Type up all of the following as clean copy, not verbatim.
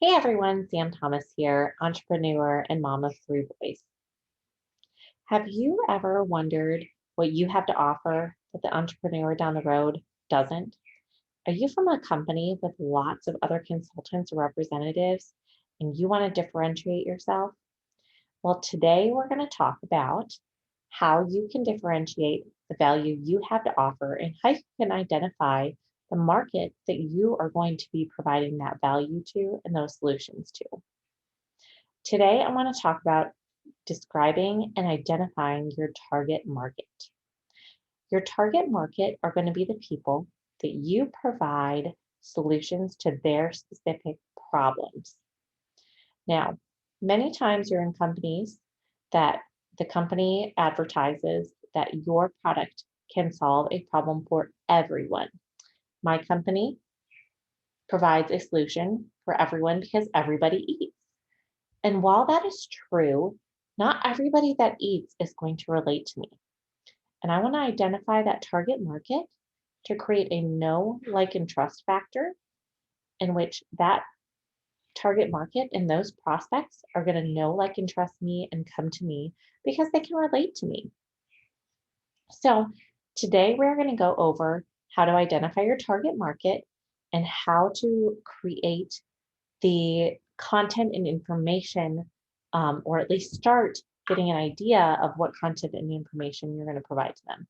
Hey everyone, Sam Thomas here, entrepreneur and mom of three boys. Have you ever wondered what you have to offer that the entrepreneur down the road doesn't? Are you from a company with lots of other consultants or representatives and you want to differentiate yourself? Well, today we're going to talk about how you can differentiate the value you have to offer and how you can identify the market that you are going to be providing that value to and those solutions to. Today, I want to talk about describing and identifying your target market. Your target market are going to be the people that you provide solutions to their specific problems. Now, many times you're in companies that the company advertises that your product can solve a problem for everyone. My company provides a solution for everyone because everybody eats. And while that is true, not everybody that eats is going to relate to me. And I want to identify that target market to create a know, like, and trust factor in which that target market and those prospects are going to know, like, and trust me and come to me because they can relate to me. So today we're going to go over how to identify your target market and how to create the content and information, or at least start getting an idea of what content and information you're going to provide to them.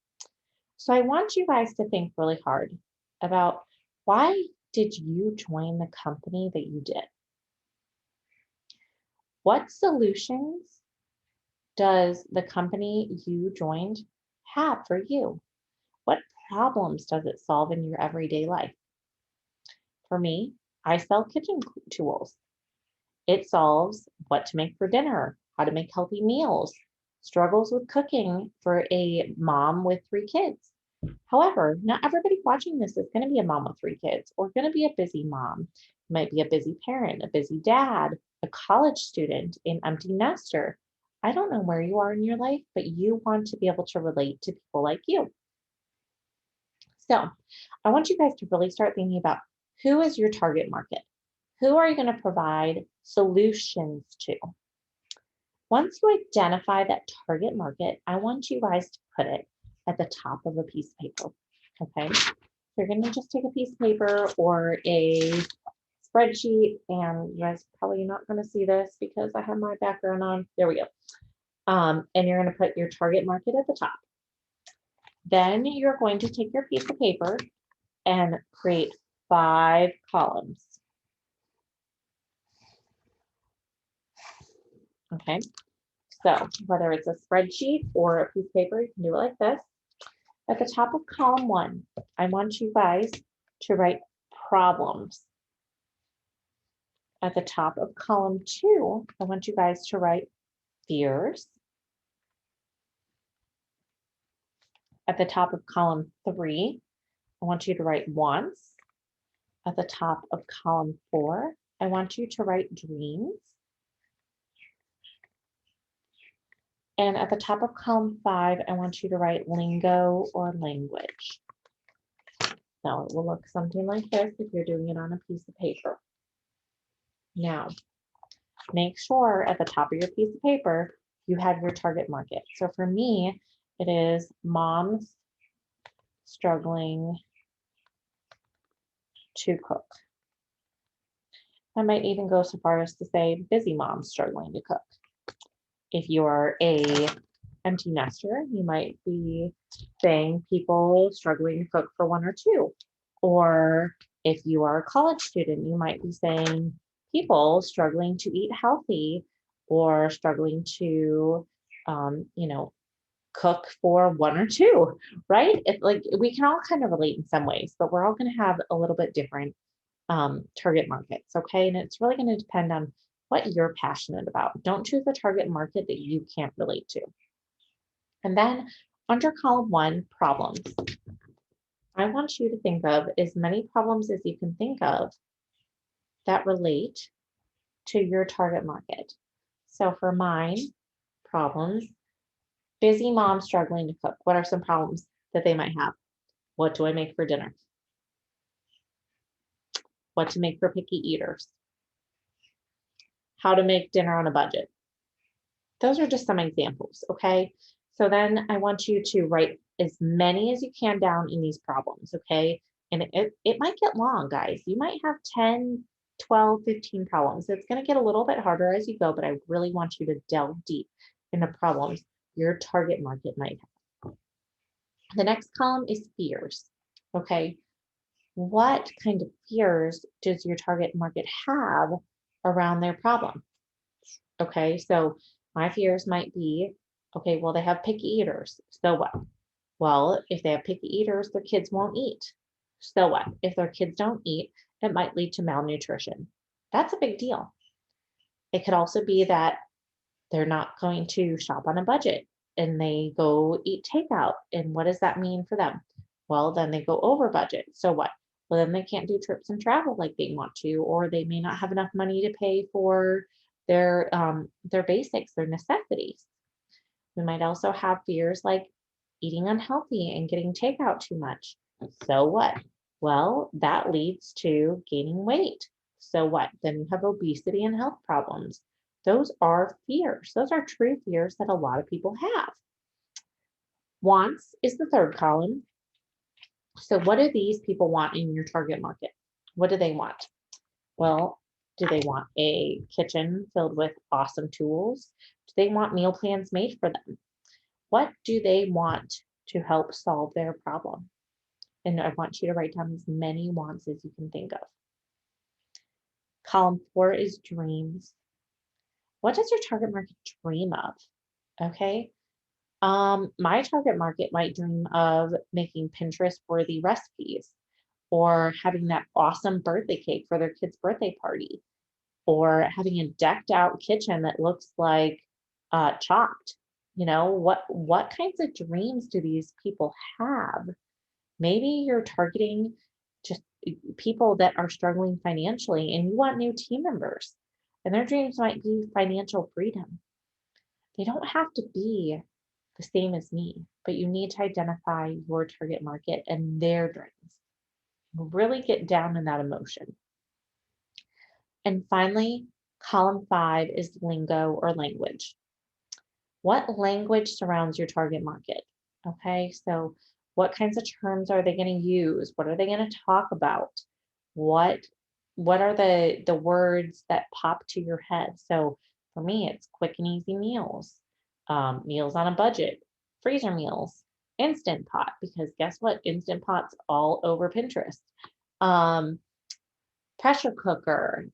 So I want you guys to think really hard about, why did you join the company that you did? What solutions does the company you joined have for you? What problems does it solve in your everyday life? For me, I sell kitchen tools. It solves what to make for dinner, how to make healthy meals, struggles with cooking for a mom with three kids. However, not everybody watching this is going to be a mom with three kids or going to be a busy mom. You might be a busy parent, a busy dad, a college student, an empty nester. I don't know where you are in your life, but you want to be able to relate to people like you. So I want you guys to really start thinking about, who is your target market? Who are you going to provide solutions to? Once you identify that target market, I want you guys to put it at the top of a piece of paper. Okay. You're going to just take a piece of paper or a spreadsheet, and you guys probably not going to see this because I have my background on. There we go. And you're going to put your target market at the top. Then you're going to take your piece of paper and create 5 columns. Okay, so whether it's a spreadsheet or a piece of paper, you can do it like this. At the top of column 1, I want you guys to write problems. At the top of column 2, I want you guys to write fears. At the top of column 3, I want you to write wants. At the top of column 4, I want you to write dreams. And at the top of column 5, I want you to write lingo or language. Now it will look something like this if you're doing it on a piece of paper. Now, make sure at the top of your piece of paper, you have your target market. So for me, it is moms struggling to cook. I might even go so far as to say busy moms struggling to cook. If you're a empty nester, you might be saying people struggling to cook for 1 or 2. Or if you are a college student, you might be saying people struggling to eat healthy or struggling to, cook for 1 or 2, right? It's like we can all kind of relate in some ways, but we're all going to have a little bit different target markets, okay? And it's really going to depend on what you're passionate about. Don't choose a target market that you can't relate to. And then under column 1, problems. I want you to think of as many problems as you can think of that relate to your target market. So for mine, problems, busy mom struggling to cook. What are some problems that they might have? What do I make for dinner? What to make for picky eaters? how to make dinner on a budget. Those are just some examples, okay? So then I want you to write as many as you can down in these problems, okay? And it might get long, guys. You might have 10, 12, 15 problems. It's going to get a little bit harder as you go, but I really want you to delve deep into problems your target market might have. The next column is fears, okay? What kind of fears does your target market have around their problem? Okay, so my fears might be, okay, well, they have picky eaters. So what? Well, if they have picky eaters, their kids won't eat. So what? If their kids don't eat, it might lead to malnutrition. That's a big deal. It could also be that they're not going to shop on a budget and they go eat takeout. And what does that mean for them? Well, then they go over budget. So what? Well, then they can't do trips and travel like they want to, or they may not have enough money to pay for their basics, their necessities. We might also have fears like eating unhealthy and getting takeout too much. So what? Well, that leads to gaining weight. So what? Then you have obesity and health problems. Those are fears. Those are true fears that a lot of people have. Wants is the third column. So what do these people want in your target market? What do they want? Well, do they want a kitchen filled with awesome tools? Do they want meal plans made for them? What do they want to help solve their problem? And I want you to write down as many wants as you can think of. Column 4 is dreams. What does your target market dream of? Okay. My target market might dream of making Pinterest-worthy recipes, or having that awesome birthday cake for their kid's birthday party, or having a decked out kitchen that looks like chopped. You know, what kinds of dreams do these people have? Maybe you're targeting just people that are struggling financially and you want new team members, and their dreams might be financial freedom. They don't have to be the same as me, but you need to identify your target market and their dreams. Really get down in that emotion. And finally, column 5 is lingo or language. What language surrounds your target market? Okay, so what kinds of terms are they going to use? What are they going to talk about? What what are the words that pop to your head? So for me, it's quick and easy meals, meals on a budget, freezer meals, instant pot, because guess what? Instant pot's all over Pinterest. Um, Pressure cooker,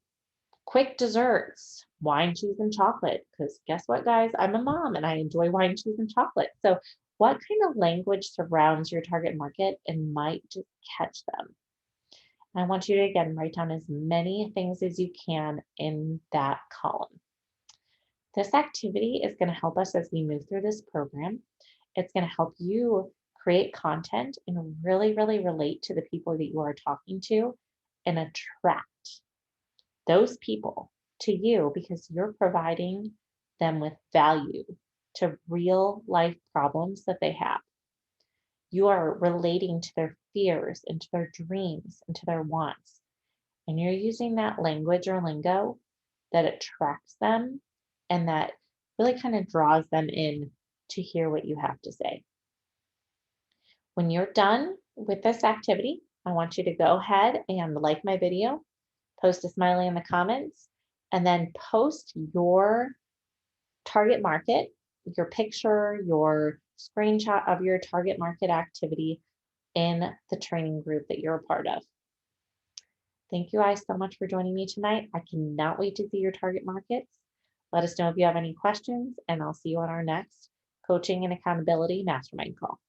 quick desserts, wine, cheese, and chocolate. Because guess what, guys? I'm a mom and I enjoy wine, cheese, and chocolate. So, what kind of language surrounds your target market and might just catch them? And I want you to again write down as many things as you can in that column. This activity is going to help us as we move through this program. It's going to help you create content and really, really relate to the people that you are talking to and attract those people to you because you're providing them with value to real life problems that they have. You are relating to their fears and to their dreams and to their wants. And you're using that language or lingo that attracts them and that really kind of draws them in to hear what you have to say. When you're done with this activity, I want you to go ahead and like my video, post a smiley in the comments, and then post your target market, your picture, your screenshot of your target market activity in the training group that you're a part of. Thank you guys so much for joining me tonight. I cannot wait to see your target markets. Let us know if you have any questions, and I'll see you on our next Coaching and Accountability Mastermind call.